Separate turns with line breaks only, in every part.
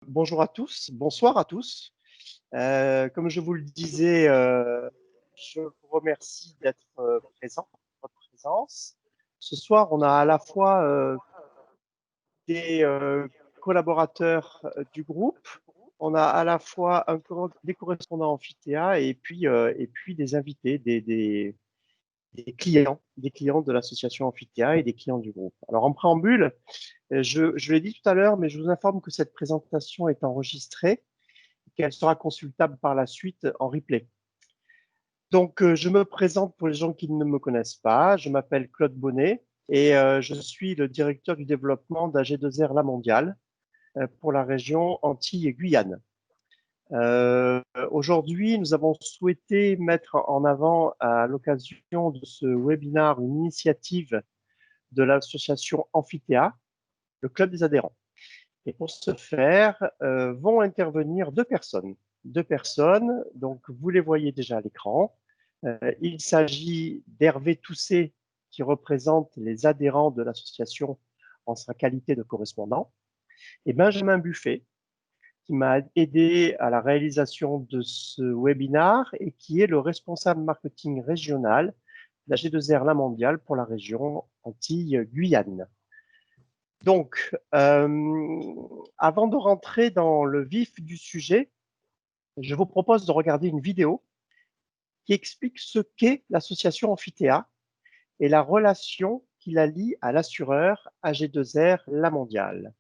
Bonjour à tous, bonsoir à tous. Comme je vous le disais, je vous remercie d'être présent, votre présence. Ce soir, on a à la fois des collaborateurs du groupe, on a à la fois des correspondants amphithéâtre et puis des invités, des clients de l'association amphithéâtre et des clients du groupe. Alors en préambule, je l'ai dit tout à l'heure, mais je vous informe que cette présentation est enregistrée, qu'elle sera consultable par la suite en replay. Donc, je me présente pour les gens qui ne me connaissent pas. Je m'appelle Claude Bonnet et je suis le directeur du développement d'AG2R La Mondiale pour la région Antilles et Guyane. Aujourd'hui, nous avons souhaité mettre en avant, à l'occasion de ce webinaire, une initiative de l'association Amphithéâtre, le club des adhérents. Et pour ce faire, vont intervenir deux personnes. Deux personnes, donc vous les voyez déjà à l'écran. Il s'agit d'Hervé Tousset, qui représente les adhérents de l'association en sa qualité de correspondant, et Benjamin Buffet, qui m'a aidé à la réalisation de ce webinaire et qui est le responsable marketing régional de la G2R La Mondiale pour la région Antilles-Guyane. Donc, avant de rentrer dans le vif du sujet, je vous propose de regarder une vidéo qui explique ce qu'est l'association Amphithéâtre et la relation qui la lie à l'assureur AG2R La Mondiale.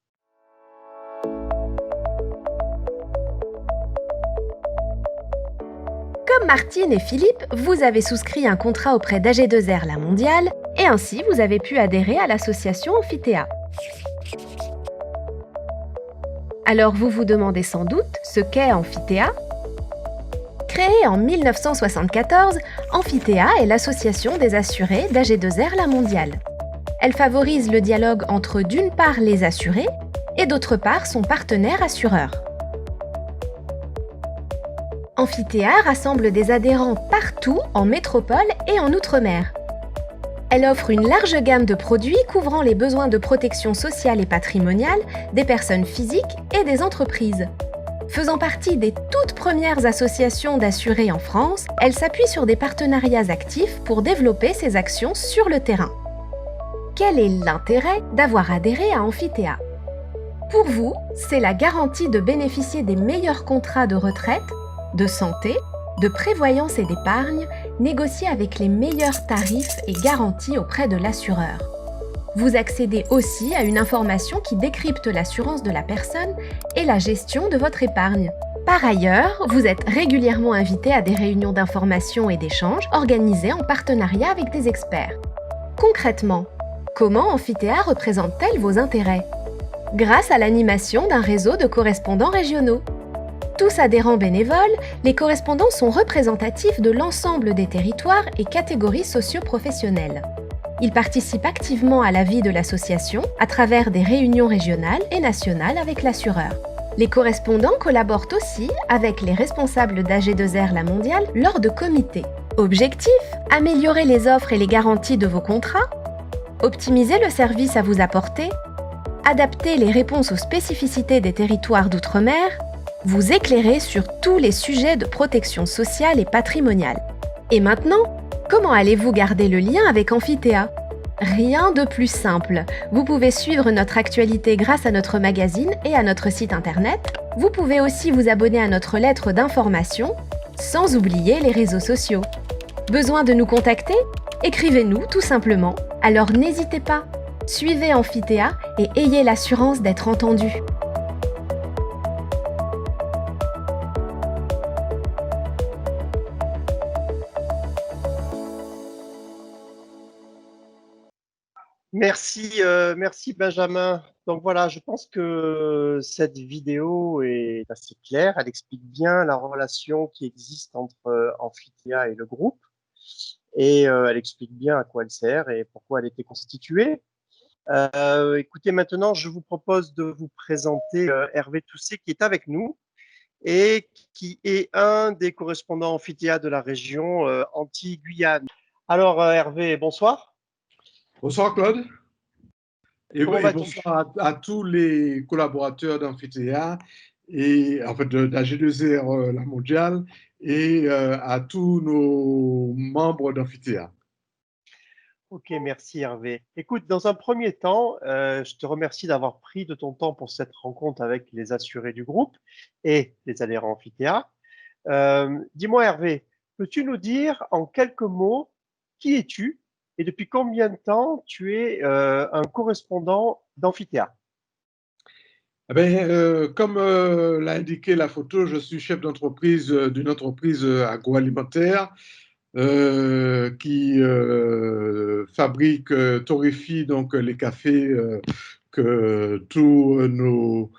Comme Martine et Philippe, vous avez souscrit un contrat auprès d'AG2R La Mondiale et ainsi vous avez pu adhérer à l'association Amphithéâtre. Alors vous vous demandez sans doute ce qu'est Amphithéâtre. Créée en 1974, Amphithéâtre est l'association des assurés d'AG2R La Mondiale. Elle favorise le dialogue entre d'une part les assurés et d'autre part son partenaire assureur. Amphithéâtre rassemble des adhérents partout en métropole et en outre-mer. Elle offre une large gamme de produits couvrant les besoins de protection sociale et patrimoniale des personnes physiques et des entreprises. Faisant partie des toutes premières associations d'assurés en France, elle s'appuie sur des partenariats actifs pour développer ses actions sur le terrain. Quel est l'intérêt d'avoir adhéré à Amphithéâtre ? Pour vous, c'est la garantie de bénéficier des meilleurs contrats de retraite, de santé, de prévoyance et d'épargne, négociés avec les meilleurs tarifs et garanties auprès de l'assureur. Vous accédez aussi à une information qui décrypte l'assurance de la personne et la gestion de votre épargne. Par ailleurs, vous êtes régulièrement invité à des réunions d'information et d'échange organisées en partenariat avec des experts. Concrètement, comment Amphithéâtre représente-t-elle vos intérêts ? Grâce à l'animation d'un réseau de correspondants régionaux. Tous adhérents bénévoles, les correspondants sont représentatifs de l'ensemble des territoires et catégories socio-professionnelles. Ils participent activement à la vie de l'association à travers des réunions régionales et nationales avec l'assureur. Les correspondants collaborent aussi avec les responsables d'AG2R La Mondiale lors de comités. Objectif : améliorer les offres et les garanties de vos contrats, optimiser le service à vous apporter, adapter les réponses aux spécificités des territoires d'outre-mer, vous éclairer sur tous les sujets de protection sociale et patrimoniale. Et maintenant, comment allez-vous garder le lien avec Amphithéâtre ? Rien de plus simple. Vous pouvez suivre notre actualité grâce à notre magazine et à notre site internet. Vous pouvez aussi vous abonner à notre lettre d'information, sans oublier les réseaux sociaux. Besoin de nous contacter ? Écrivez-nous tout simplement. Alors n'hésitez pas. Suivez Amphithéâtre et ayez l'assurance d'être entendu.
Merci Benjamin. Donc voilà, je pense que cette vidéo est assez claire. Elle explique bien la relation qui existe entre Amphithéâtre et le groupe. Et elle explique bien à quoi elle sert et pourquoi elle a été constituée. Écoutez, maintenant, je vous propose de vous présenter Hervé Tousset qui est avec nous et qui est un des correspondants Amphithéâtre de la région Antilles-Guyane. Alors Hervé, bonsoir.
Bonsoir Claude. Et
Comment vas-tu ?
bonsoir à tous les collaborateurs d'Amphithéâtre et en fait de la G2R, la mondiale, et à tous nos membres d'Amphithéâtre.
Ok, merci Hervé. Écoute, dans un premier temps, je te remercie d'avoir pris de ton temps pour cette rencontre avec les assurés du groupe et les adhérents Amphithéâtre. Dis-moi Hervé, peux-tu nous dire en quelques mots qui es-tu et depuis combien de temps tu es un correspondant d'Amphithéâtre?
Eh bien, comme l'a indiqué la photo, je suis chef d'entreprise d'une entreprise agroalimentaire qui fabrique, torréfie donc les cafés que tous nos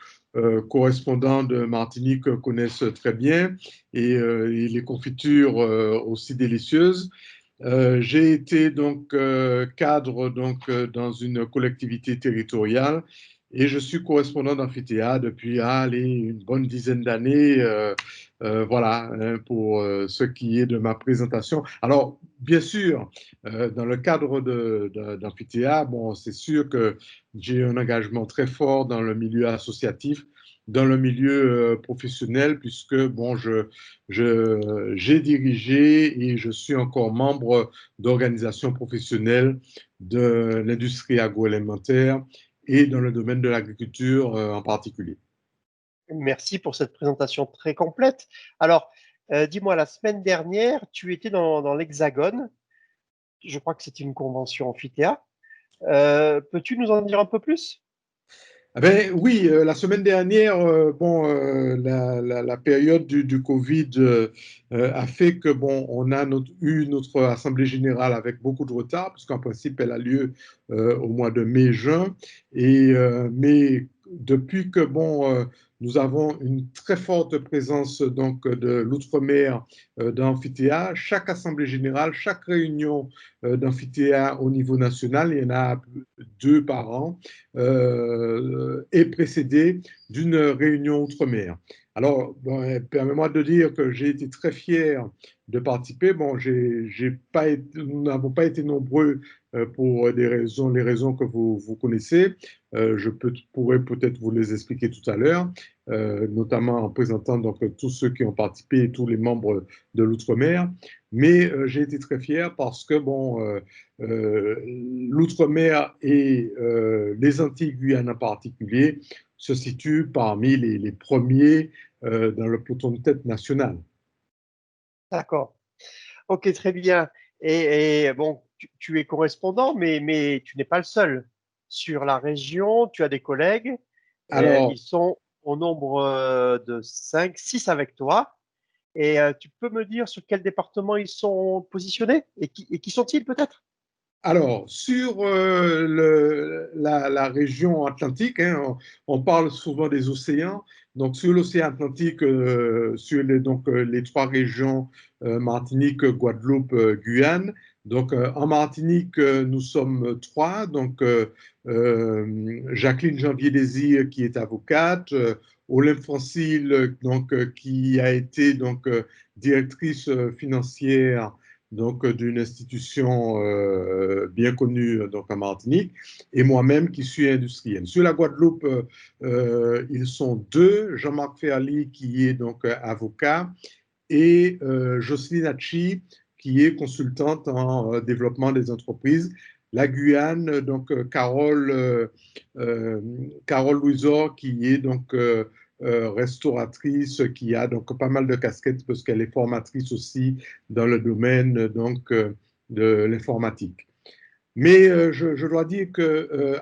correspondants de Martinique connaissent très bien et les confitures aussi délicieuses. J'ai été donc cadre donc dans une collectivité territoriale et je suis correspondant d'Amphithéâtre depuis allez, une bonne dizaine d'années. Voilà hein, pour ce qui est de ma présentation. Alors, bien sûr, dans le cadre d'Amphithéâtre, bon, c'est sûr que j'ai un engagement très fort dans le milieu associatif, dans le milieu professionnel, puisque bon, j'ai dirigé et je suis encore membre d'organisations professionnelles de l'industrie agroalimentaire et dans le domaine de l'agriculture en particulier.
Merci pour cette présentation très complète. Alors, dis-moi, la semaine dernière, tu étais dans l'Hexagone. Je crois que c'était une convention amphithéâtre. Peux-tu nous en dire un peu plus?
Ah ben, oui, la semaine dernière, bon, la période du Covid a fait que bon, on a eu notre assemblée générale avec beaucoup de retard, puisqu'en principe, elle a lieu au mois de mai-juin. Mais depuis que bon, nous avons une très forte présence donc de l'outre-mer dans l'amphithéâtre, chaque assemblée générale, chaque réunion d'amphithéâtre au niveau national, il y en a deux par an est précédée d'une réunion outre-mer. Alors, bon, permets-moi de dire que j'ai été très fier de participer. Bon, nous n'avons pas été nombreux pour les raisons que vous connaissez. Pourrais peut-être vous les expliquer tout à l'heure, notamment en présentant donc tous ceux qui ont participé et tous les membres de l'outre-mer. Mais j'ai été très fier parce que bon, l'outre-mer et les Antilles-Guyane en particulier se situent parmi les premiers dans le peloton de tête national.
D'accord. Ok, très bien. Et bon, tu es correspondant, mais tu n'es pas le seul. Sur la région, tu as des collègues. Ils
Alors,
sont au nombre de 5, 6 avec toi. Et tu peux me dire sur quel département ils sont positionnés et qui sont-ils peut-être?
Alors, sur la région atlantique, hein, on parle souvent des océans. Donc, sur l'océan Atlantique, sur les trois régions, Martinique, Guadeloupe, Guyane. Donc, en Martinique, nous sommes trois. Donc, Jacqueline Janvier-Désir, qui est avocate, Olympe Francile, donc, qui a été donc, directrice financière donc d'une institution bien connue donc en Martinique, et moi-même qui suis industriel. Sur la Guadeloupe, ils sont deux, Jean-Marc Ferli qui est donc avocat et Jocelyne Hachi qui est consultante en développement des entreprises. La Guyane, donc Carole Louisor qui est donc restauratrice, qui a donc pas mal de casquettes parce qu'elle est formatrice aussi dans le domaine donc de l'informatique. Mais je dois dire que,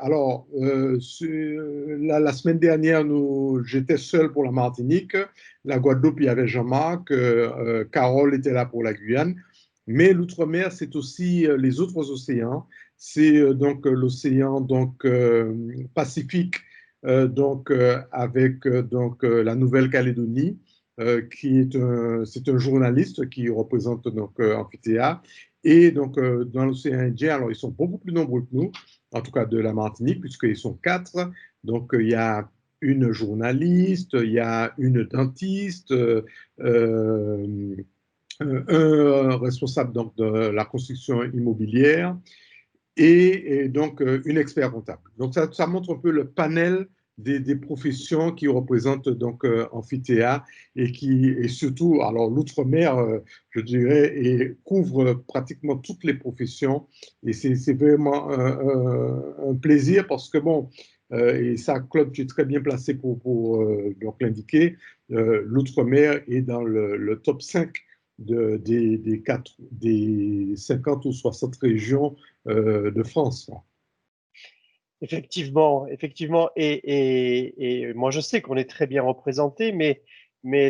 la semaine dernière, j'étais seul pour la Martinique. La Guadeloupe, il y avait Jean-Marc. Carole était là pour la Guyane. Mais l'outre-mer, c'est aussi les autres océans. C'est donc l'océan donc, Pacifique, avec donc, la Nouvelle-Calédonie, c'est un journaliste qui représente donc Amphithéâtre. Et donc, dans l'océan Indien, alors ils sont beaucoup plus nombreux que nous, en tout cas de la Martinique, puisqu'ils sont quatre. Donc, il y a une journaliste, il y a une dentiste, un responsable donc, de la construction immobilière et donc une expert comptable. Donc, ça montre un peu le panel des professions qui représentent donc Amphithéâtre et surtout, alors l'outre-mer, je dirais, et couvre pratiquement toutes les professions. Et c'est vraiment un plaisir parce que, bon, et ça, Claude, tu es très bien placé pour donc l'indiquer, l'outre-mer est dans le top 5 des 50 ou 60 régions de France.
Effectivement, effectivement. Et moi, je sais qu'on est très bien représenté, mais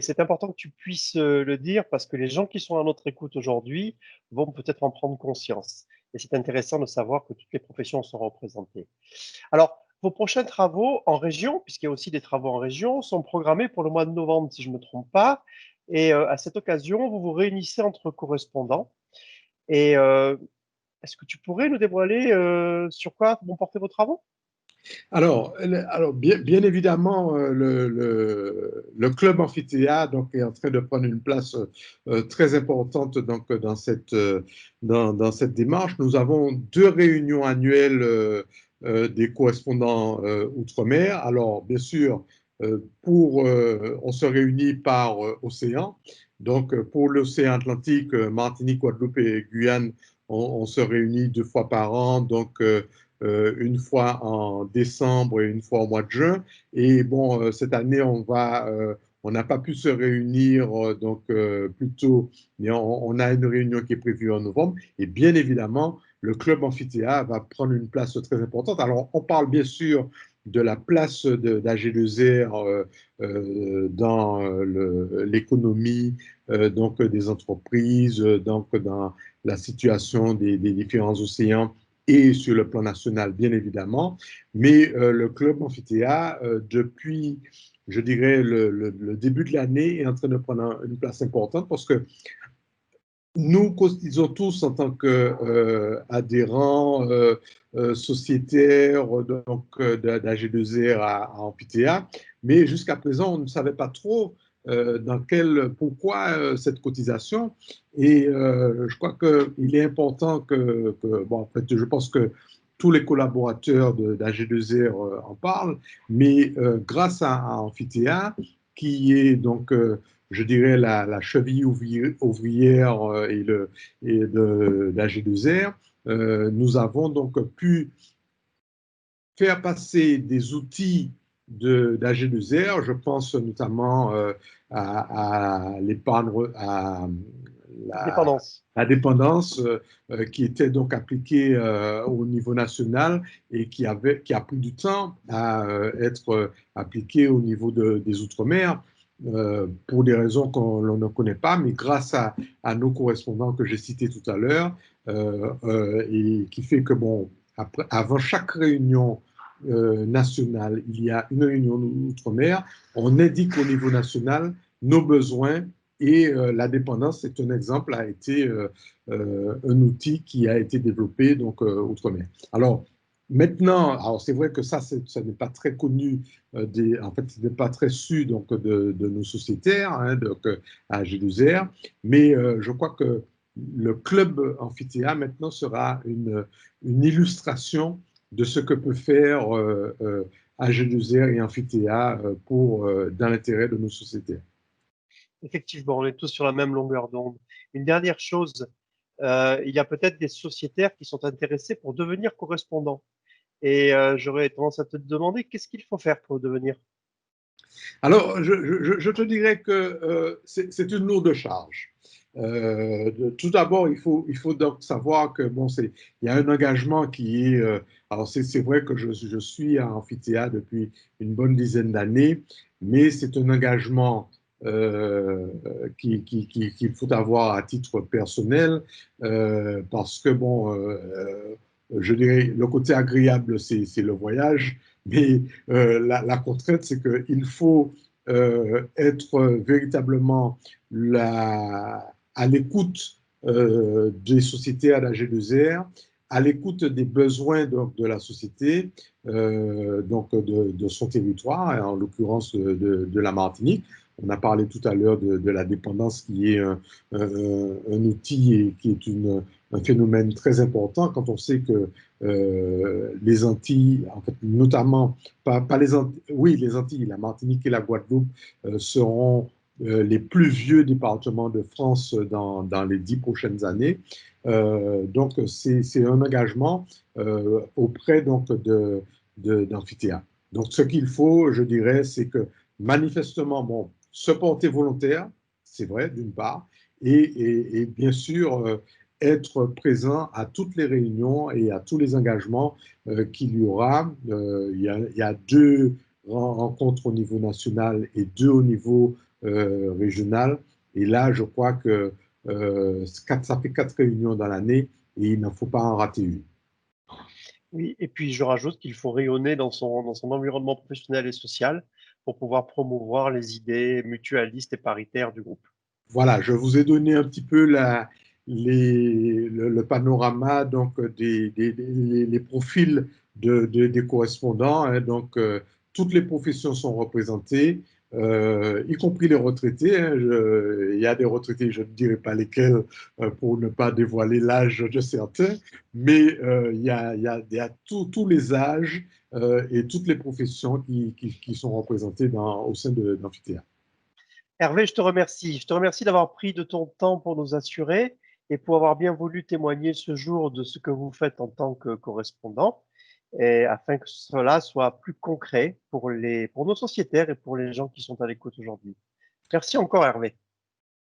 c'est important que tu puisses le dire parce que les gens qui sont à notre écoute aujourd'hui vont peut-être en prendre conscience. Et c'est intéressant de savoir que toutes les professions sont représentées. Alors, vos prochains travaux en région, puisqu'il y a aussi des travaux en région, sont programmés pour le mois de novembre, si je ne me trompe pas. Et à cette occasion, vous vous réunissez entre correspondants. Et est-ce que tu pourrais nous dévoiler sur quoi vont porter vos travaux?
Alors bien évidemment, le club amphithéâtre donc, est en train de prendre une place très importante donc, dans cette démarche. Nous avons 2 réunions annuelles des correspondants outre-mer. Alors, bien sûr, on se réunit par océan. Donc, pour l'océan Atlantique, Martinique, Guadeloupe et Guyane, on se réunit 2 fois par an. Donc, une fois en décembre et une fois au mois de juin. Et bon, cette année, on n'a pas pu se réunir donc plus tôt, mais on a une réunion qui est prévue en novembre. Et bien évidemment, le club amphithéâtre va prendre une place très importante. Alors, on parle bien sûr de la place d'AG2R dans l'économie donc des entreprises, donc dans la situation des différents océans et sur le plan national, bien évidemment. Mais le club amphithéâtre, depuis, je dirais, le début de l'année, est en train de prendre une place importante parce que nous cotisons tous en tant qu'adhérents sociétaires d'AG2R à Amphithéâtre, mais jusqu'à présent, on ne savait pas trop pourquoi cette cotisation. Et je crois qu'il est important bon, en fait, je pense que tous les collaborateurs d'AG2R en parlent, mais grâce à Amphithéâtre, qui est donc je dirais, la cheville ouvrière et d'AG2R, nous avons donc pu faire passer des outils d'AG2R, je pense notamment à l'épargne, à
Dépendance.
la dépendance qui était donc appliquée au niveau national et qui a pris du temps à être appliquée au niveau des Outre-mer. Pour des raisons qu'on ne connaît pas, mais grâce à nos correspondants que j'ai cités tout à l'heure, et qui fait que, bon, avant chaque réunion nationale, il y a une réunion outre-mer, on indique au niveau national nos besoins et la dépendance, c'est un exemple, a été un outil qui a été développé donc outre-mer. Alors, maintenant, alors c'est vrai que ça n'est pas très connu, en fait, ce n'est pas très su donc, de nos sociétaires, hein, donc à G2R, mais je crois que le club amphithéâtre maintenant sera une illustration de ce que peut faire AG2R et Amphithéâtre dans l'intérêt de nos sociétaires.
Effectivement, on est tous sur la même longueur d'onde. Une dernière chose, il y a peut-être des sociétaires qui sont intéressés pour devenir correspondants. Et j'aurais tendance à te demander qu'est-ce qu'il faut faire pour le devenir.
Alors, je te dirais que c'est une lourde charge. Tout d'abord, il faut donc savoir que bon, il y a un engagement qui est. Alors, c'est vrai que je suis à Amphithéâtre depuis une bonne dizaine d'années, mais c'est un engagement qu'il faut avoir à titre personnel parce que bon, je dirais le côté agréable, c'est le voyage, mais la contrainte, c'est qu'il faut être véritablement à l'écoute des sociétés à la G2R, à l'écoute des besoins donc, de la société, donc de son territoire, en l'occurrence de la Martinique. On a parlé tout à l'heure de la dépendance qui est un outil et qui est un phénomène très important quand on sait que les Antilles, en fait, notamment, pas les Antilles, oui, les Antilles, la Martinique et la Guadeloupe seront les plus vieux départements de France dans les 10 prochaines années. Donc, c'est un engagement auprès donc, d'Amphithéâtre. Donc, ce qu'il faut, je dirais, c'est que manifestement, bon, se porter volontaire, c'est vrai, d'une part, et bien sûr, être présent à toutes les réunions et à tous les engagements qu'il y aura. Il y a 2 rencontres au niveau national et 2 au niveau régional. Et là, je crois que ça fait 4 réunions dans l'année et il n'en faut pas en rater une.
Oui, et puis je rajoute qu'il faut rayonner dans son environnement professionnel et social pour pouvoir promouvoir les idées mutualistes et paritaires du groupe.
Voilà, je vous ai donné un petit peu le panorama donc, les profils des correspondants. Hein. Donc, toutes les professions sont représentées, y compris les retraités. Hein. Il y a des retraités, je ne dirai pas lesquels pour ne pas dévoiler l'âge de certains, mais il y a tous les âges et toutes les professions qui sont représentées au sein de l'amphithéâtre.
Hervé, je te remercie. Je te remercie d'avoir pris de ton temps pour nous assurer et pour avoir bien voulu témoigner ce jour de ce que vous faites en tant que correspondant, et afin que cela soit plus concret pour nos sociétaires et pour les gens qui sont à l'écoute aujourd'hui. Merci encore, Hervé.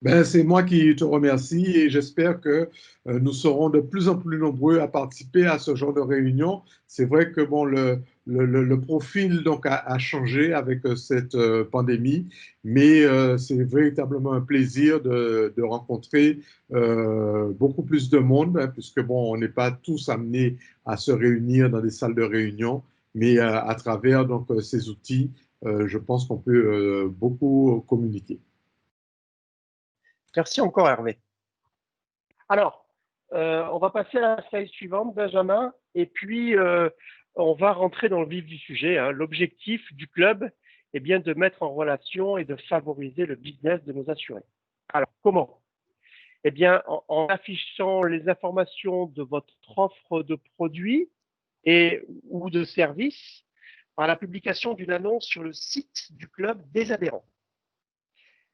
Ben, c'est moi qui te remercie et j'espère que nous serons de plus en plus nombreux à participer à ce genre de réunion. C'est vrai que bon, le profil donc, a changé avec cette pandémie, mais c'est véritablement un plaisir de rencontrer beaucoup plus de monde, hein, puisque bon, on n'est pas tous amenés à se réunir dans des salles de réunion, mais à travers donc, ces outils, je pense qu'on peut beaucoup communiquer.
Merci encore, Hervé. Alors, on va passer à la slide suivante, Benjamin, et puis on va rentrer dans le vif du sujet. Hein. L'objectif du club est bien de mettre en relation et de favoriser le business de nos assurés. Alors, comment? Eh bien, en affichant les informations de votre offre de produits ou de services par la publication d'une annonce sur le site du club des adhérents.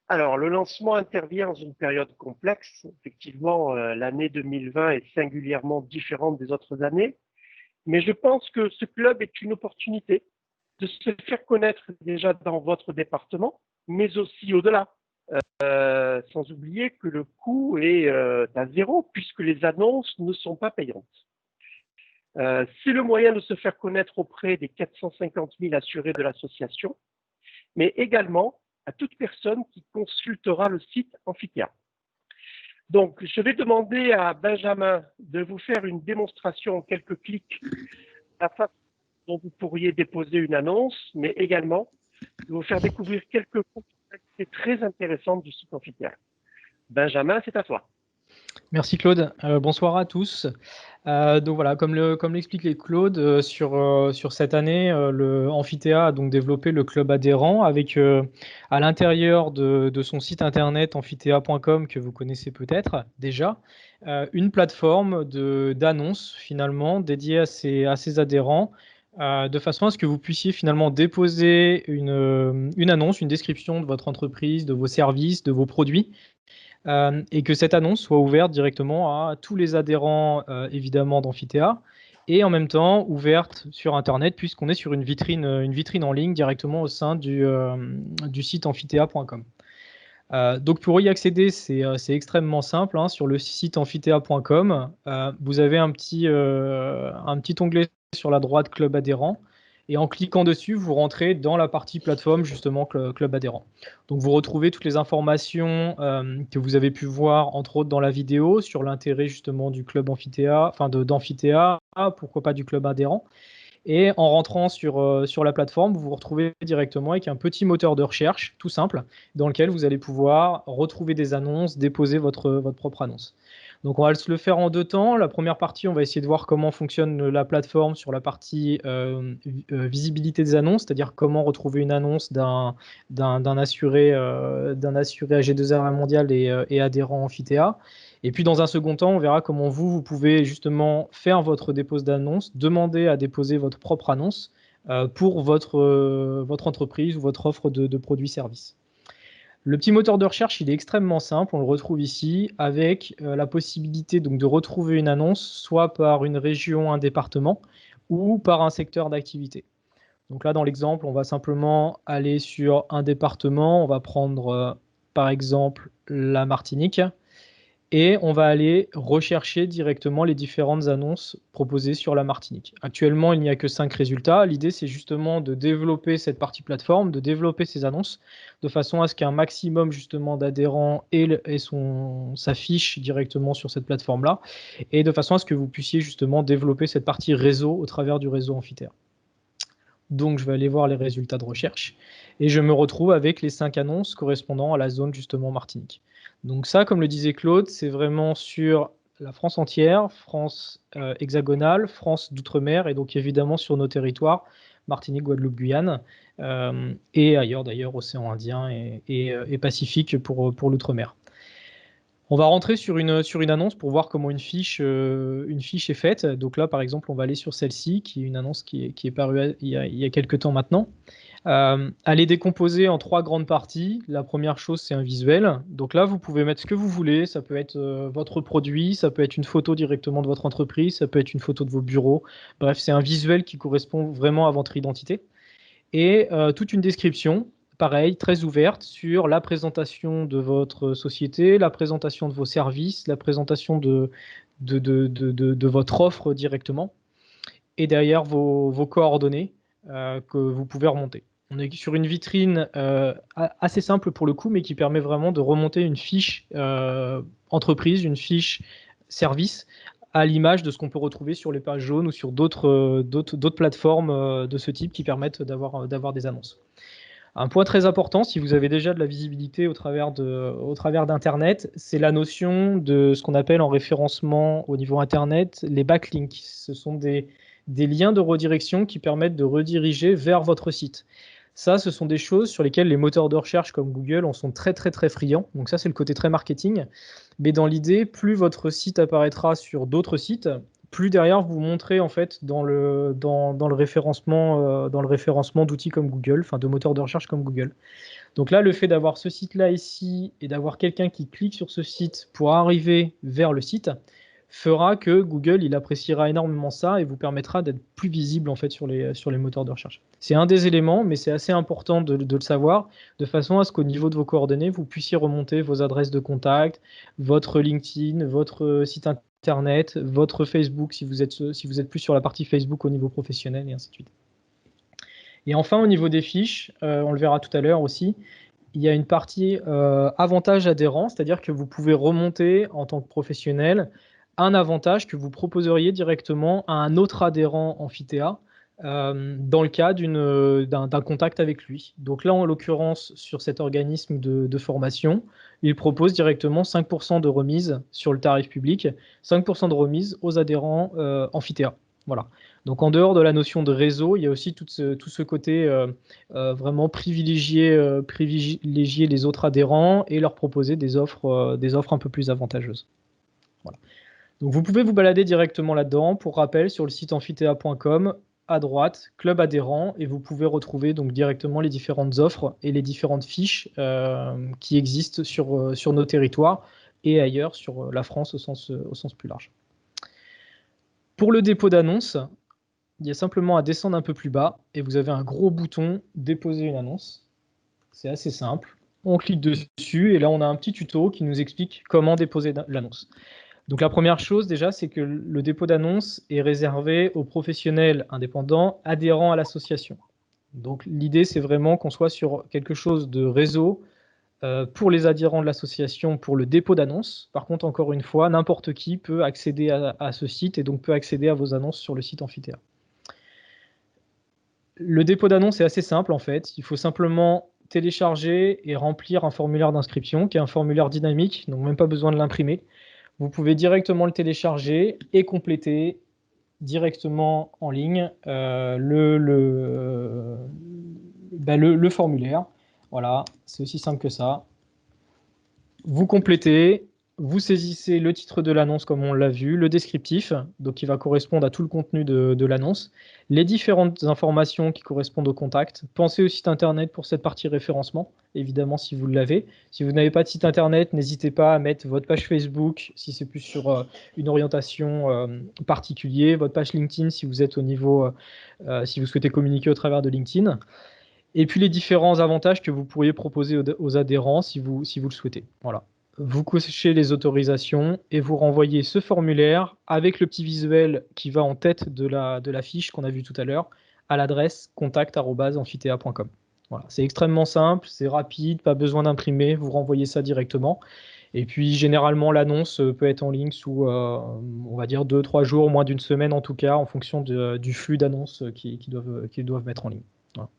Alors, le lancement intervient dans une période complexe. Effectivement, l'année 2020 est singulièrement différente des autres années, mais je pense que ce club est une opportunité de se faire connaître déjà dans votre département, mais aussi au-delà. Sans oublier que le coût est à 0 puisque les annonces ne sont pas payantes. C'est le moyen de se faire connaître auprès des 450 000 assurés de l'association, mais également à toute personne qui consultera le site Amphithéâtre. Donc, je vais demander à Benjamin de vous faire une démonstration en quelques clics de la façon dont vous pourriez déposer une annonce, mais également de vous faire découvrir quelques fonctionnalités très intéressantes du site Amphithéâtre. Benjamin, c'est à toi.
Merci Claude. Bonsoir à tous. Donc voilà, comme l'expliquait Claude, sur cette année, le Amphithéâtre a donc développé le club adhérent avec à l'intérieur de son site internet amphithéâtre.com que vous connaissez peut-être déjà, une plateforme d'annonces finalement dédiée à ces adhérents, de façon à ce que vous puissiez finalement déposer une annonce, une description de votre entreprise, de vos services, de vos produits. Et que cette annonce soit ouverte directement à tous les adhérents, évidemment, d'Amphithéâtre, et en même temps ouverte sur Internet, puisqu'on est sur une vitrine en ligne directement au sein du site amphithéâtre.com. Donc pour y accéder, c'est extrêmement simple. Hein. Sur le site amphithéâtre.com, vous avez un petit onglet sur la droite Club adhérent. Et en cliquant dessus, vous rentrez dans la partie plateforme, justement, Club adhérent. Donc, vous retrouvez toutes les informations que vous avez pu voir, entre autres, dans la vidéo, sur l'intérêt, justement, du club Amphithéâtre, enfin, d'Amphithéâtre, pourquoi pas du club adhérent. Et en rentrant sur la plateforme, vous vous retrouvez directement avec un petit moteur de recherche, tout simple, dans lequel vous allez pouvoir retrouver des annonces, déposer votre propre annonce. Donc, on va se le faire en 2 temps. La première partie, on va essayer de voir comment fonctionne la plateforme sur la partie visibilité des annonces, c'est-à-dire comment retrouver une annonce d'un assuré AG2R mondial et adhérent Amphithéa. Et puis, dans un second temps, on verra comment vous pouvez justement faire votre dépose d'annonce, demander à déposer votre propre annonce pour votre entreprise ou votre offre de produits-services. Le petit moteur de recherche, il est extrêmement simple, on le retrouve ici, avec la possibilité donc, de retrouver une annonce, soit par une région, un département, ou par un secteur d'activité. Donc là, dans l'exemple, on va simplement aller sur un département, on va prendre par exemple la Martinique, et on va aller rechercher directement les différentes annonces proposées sur la Martinique. Actuellement, il n'y a que 5 résultats. L'idée, c'est justement de développer cette partie plateforme, de développer ces annonces, de façon à ce qu'un maximum justement d'adhérents s'affiche directement sur cette plateforme-là, et de façon à ce que vous puissiez justement développer cette partie réseau au travers du réseau Amphithéa. Donc, je vais aller voir les résultats de recherche, et je me retrouve avec les 5 annonces correspondant à la zone justement Martinique. Donc ça, comme le disait Claude, c'est vraiment sur la France entière, France hexagonale, France d'outre-mer, et donc évidemment sur nos territoires, Martinique, Guadeloupe, Guyane, et ailleurs d'ailleurs, océan Indien et Pacifique pour l'outre-mer. On va rentrer sur une annonce pour voir comment une fiche est faite. Donc là, par exemple, on va aller sur celle-ci, qui est une annonce qui est parue il y a quelques temps maintenant. Elle est décomposée en 3 grandes parties. La première chose, c'est un visuel. Donc là, vous pouvez mettre ce que vous voulez. Ça peut être votre produit, ça peut être une photo directement de votre entreprise, ça peut être une photo de vos bureaux. Bref, c'est un visuel qui correspond vraiment à votre identité. Et toute une description, pareil, très ouverte sur la présentation de votre société, la présentation de vos services, la présentation de votre offre directement, et derrière vos coordonnées que vous pouvez remonter. On est sur une vitrine assez simple pour le coup, mais qui permet vraiment de remonter une fiche entreprise, une fiche service, à l'image de ce qu'on peut retrouver sur les pages jaunes ou sur d'autres plateformes de ce type qui permettent d'avoir des annonces. Un point très important, si vous avez déjà de la visibilité au travers d'Internet, c'est la notion de ce qu'on appelle en référencement au niveau Internet les backlinks. Ce sont des liens de redirection qui permettent de rediriger vers votre site. Ça, ce sont des choses sur lesquelles les moteurs de recherche comme Google en sont très friands. Donc ça, c'est le côté très marketing. Mais dans l'idée, plus votre site apparaîtra sur d'autres sites, plus derrière vous montrez en fait dans le référencement d'outils comme Google, enfin de moteurs de recherche comme Google. Donc là, le fait d'avoir ce site-là ici et d'avoir quelqu'un qui clique sur ce site pour arriver vers le site fera que Google il appréciera énormément ça et vous permettra d'être plus visible en fait sur les moteurs de recherche. C'est un des éléments, mais c'est assez important de le savoir, de façon à ce qu'au niveau de vos coordonnées, vous puissiez remonter vos adresses de contact, votre LinkedIn, votre site Internet, votre Facebook si vous êtes plus sur la partie Facebook au niveau professionnel et ainsi de suite. Et enfin, au niveau des fiches, on le verra tout à l'heure aussi, il y a une partie avantage adhérent, c'est-à-dire que vous pouvez remonter en tant que professionnel un avantage que vous proposeriez directement à un autre adhérent Amphithéa dans le cas d'un contact avec lui. Donc là, en l'occurrence, sur cet organisme de formation, il propose directement 5% de remise sur le tarif public, 5% de remise aux adhérents Amphithéa. Voilà. Donc en dehors de la notion de réseau, il y a aussi tout ce côté vraiment privilégier les autres adhérents et leur proposer des offres un peu plus avantageuses. Voilà. Donc vous pouvez vous balader directement là-dedans. Pour rappel, sur le site amphithéa.com, à droite, club adhérent, et vous pouvez retrouver donc directement les différentes offres et les différentes fiches qui existent sur nos territoires et ailleurs sur la France au sens plus large. Pour le dépôt d'annonce, il y a simplement à descendre un peu plus bas et vous avez un gros bouton « Déposer une annonce ». C'est assez simple. On clique dessus et là, on a un petit tuto qui nous explique comment déposer l'annonce. Donc la première chose déjà, c'est que le dépôt d'annonce est réservé aux professionnels indépendants adhérents à l'association. Donc l'idée, c'est vraiment qu'on soit sur quelque chose de réseau pour les adhérents de l'association pour le dépôt d'annonce. Par contre, encore une fois, n'importe qui peut accéder à ce site et donc peut accéder à vos annonces sur le site Amphithéa. Le dépôt d'annonce est assez simple en fait. Il faut simplement télécharger et remplir un formulaire d'inscription qui est un formulaire dynamique, donc même pas besoin de l'imprimer. vous pouvez directement le télécharger et compléter directement en ligne le formulaire. Voilà, c'est aussi simple que ça. Vous complétez, vous saisissez le titre de l'annonce comme on l'a vu, le descriptif, donc qui va correspondre à tout le contenu de l'annonce, les différentes informations qui correspondent au contact. Pensez au site internet pour cette partie référencement, évidemment si vous l'avez. Si vous n'avez pas de site internet, n'hésitez pas à mettre votre page Facebook si c'est plus sur une orientation particulière, votre page LinkedIn si vous êtes au niveau, si vous souhaitez communiquer au travers de LinkedIn. Et puis les différents avantages que vous pourriez proposer aux adhérents si vous le souhaitez. Voilà. Vous cochez les autorisations et vous renvoyez ce formulaire avec le petit visuel qui va en tête de la fiche qu'on a vue tout à l'heure à l'adresse contact@amphithea.com. Voilà. C'est extrêmement simple, c'est rapide, pas besoin d'imprimer, vous renvoyez ça directement. Et puis généralement l'annonce peut être en ligne sous, on va dire 2-3 jours, moins d'une semaine en tout cas, en fonction du flux d'annonces qu'ils doivent mettre en ligne. Voilà.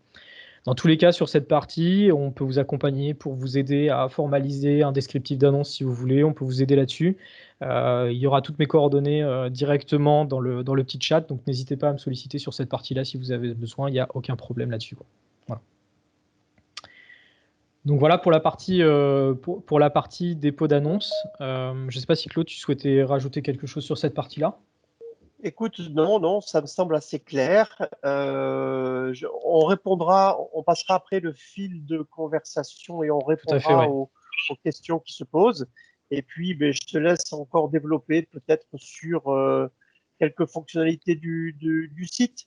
Dans tous les cas, sur cette partie, on peut vous accompagner pour vous aider à formaliser un descriptif d'annonce si vous voulez. On peut vous aider là-dessus. Il y aura toutes mes coordonnées directement dans le petit chat. Donc, n'hésitez pas à me solliciter sur cette partie-là si vous avez besoin. Il n'y a aucun problème là-dessus. Voilà. Donc, voilà pour la partie, pour la partie dépôt d'annonce. Je ne sais pas si Claude, tu souhaitais rajouter quelque chose sur cette partie-là.
Écoute, non, ça me semble assez clair. On répondra, on passera après le fil de conversation et on répondra aux questions qui se posent. Et puis, je te laisse encore développer peut-être sur quelques fonctionnalités du site.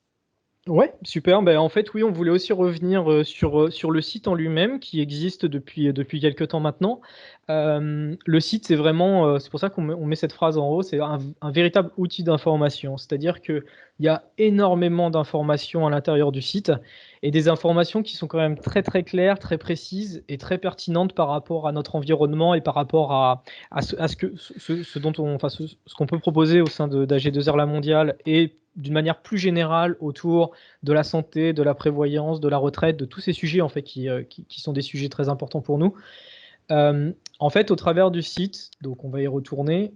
Ouais, super. En fait, oui, on voulait aussi revenir sur le site en lui-même qui existe depuis quelques temps maintenant. Le site, c'est vraiment, c'est pour ça qu'on met cette phrase en haut, c'est un véritable outil d'information. C'est-à-dire qu'il y a énormément d'informations à l'intérieur du site et des informations qui sont quand même très très claires, très précises et très pertinentes par rapport à notre environnement et par rapport à ce qu'on peut proposer au sein d'AG2R La Mondiale et d'une manière plus générale autour de la santé, de la prévoyance, de la retraite, de tous ces sujets en fait qui sont des sujets très importants pour nous. En fait, au travers du site, donc on va y retourner,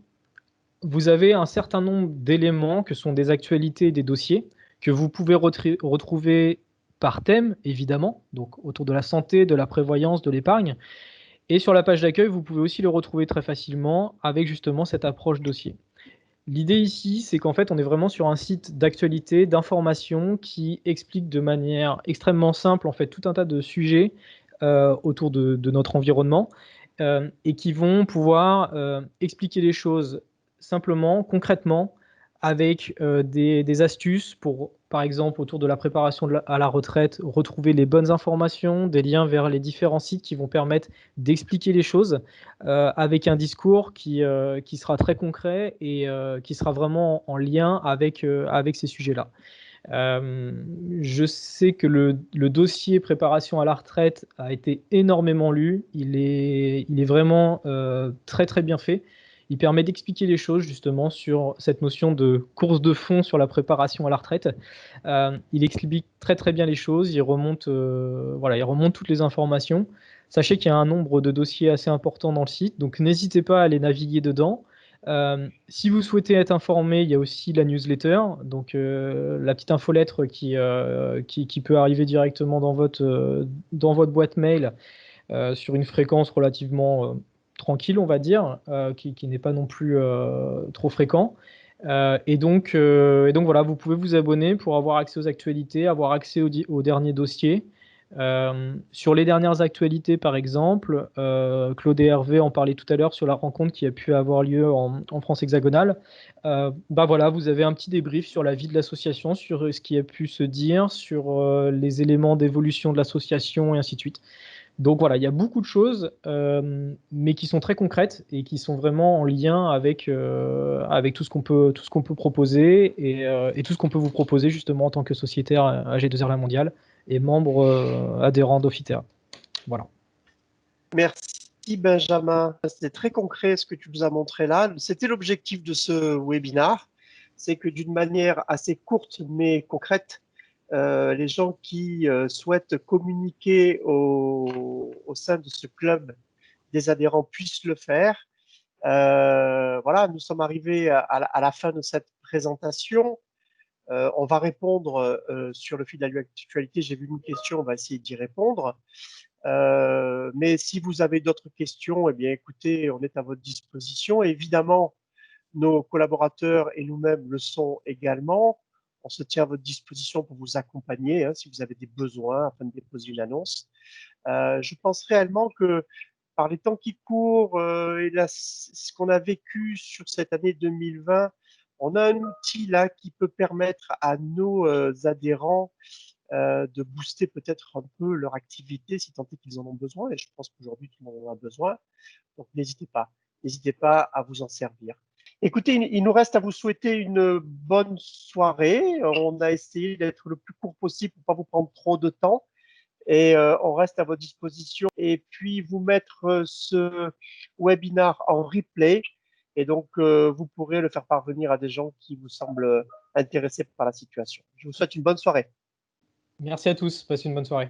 vous avez un certain nombre d'éléments que sont des actualités et des dossiers que vous pouvez retrouver par thème, évidemment, donc autour de la santé, de la prévoyance, de l'épargne. Et sur la page d'accueil, vous pouvez aussi le retrouver très facilement avec justement cette approche dossier. L'idée ici, c'est qu'en fait, on est vraiment sur un site d'actualité, d'information qui explique de manière extrêmement simple en fait tout un tas de sujets autour de notre environnement et qui vont pouvoir expliquer les choses simplement, concrètement, avec des astuces pour, par exemple, autour de la préparation à la retraite, retrouver les bonnes informations, des liens vers les différents sites qui vont permettre d'expliquer les choses avec un discours qui sera très concret et qui sera vraiment en lien avec ces sujets-là. Je sais que le dossier préparation à la retraite a été énormément lu. Il est vraiment très très bien fait. Il permet d'expliquer les choses justement sur cette notion de course de fond sur la préparation à la retraite. Il explique très très bien les choses. Il remonte toutes les informations. Sachez qu'il y a un nombre de dossiers assez important dans le site, donc n'hésitez pas à aller naviguer dedans. Si vous souhaitez être informé, il y a aussi la newsletter, donc la petite infolettre qui peut arriver directement dans votre boîte mail sur une fréquence relativement tranquille, on va dire, qui n'est pas non plus trop fréquent. Et donc voilà, vous pouvez vous abonner pour avoir accès aux actualités, avoir accès aux derniers dossiers. Sur les dernières actualités, par exemple, Claude et Hervé en parlaient tout à l'heure sur la rencontre qui a pu avoir lieu en France hexagonale. Voilà, vous avez un petit débrief sur la vie de l'association, sur ce qui a pu se dire, sur les éléments d'évolution de l'association et ainsi de suite. Donc voilà, il y a beaucoup de choses, mais qui sont très concrètes et qui sont vraiment en lien avec tout ce qu'on peut proposer et tout ce qu'on peut vous proposer justement en tant que sociétaire AG2R La Mondiale et membre adhérent d'Amphithea. Voilà.
Merci Benjamin. C'était très concret ce que tu nous as montré là. C'était l'objectif de ce webinaire. C'est que d'une manière assez courte mais concrète, les gens qui souhaitent communiquer au sein de ce club des adhérents puissent le faire Voilà, nous sommes arrivés à la fin de cette présentation. On va répondre sur le fil de l'actualité. J'ai vu une question, on va essayer d'y répondre. Mais si vous avez d'autres questions, eh bien, écoutez, on est à votre disposition. Et évidemment, nos collaborateurs et nous-mêmes le sont également. On se tient à votre disposition pour vous accompagner hein, si vous avez des besoins afin de déposer une annonce. Je pense réellement que par les temps qui courent et ce qu'on a vécu sur cette année 2020, on a un outil là qui peut permettre à nos adhérents de booster peut-être un peu leur activité si tant est qu'ils en ont besoin. Et je pense qu'aujourd'hui, tout le monde en a besoin. Donc, n'hésitez pas. N'hésitez pas à vous en servir. Écoutez, il nous reste à vous souhaiter une bonne soirée. On a essayé d'être le plus court possible pour ne pas vous prendre trop de temps. Et on reste à votre disposition. Et puis, vous mettre ce webinar en replay. Et donc, vous pourrez le faire parvenir à des gens qui vous semblent intéressés par la situation. Je vous souhaite une bonne soirée.
Merci à tous, passez une bonne soirée.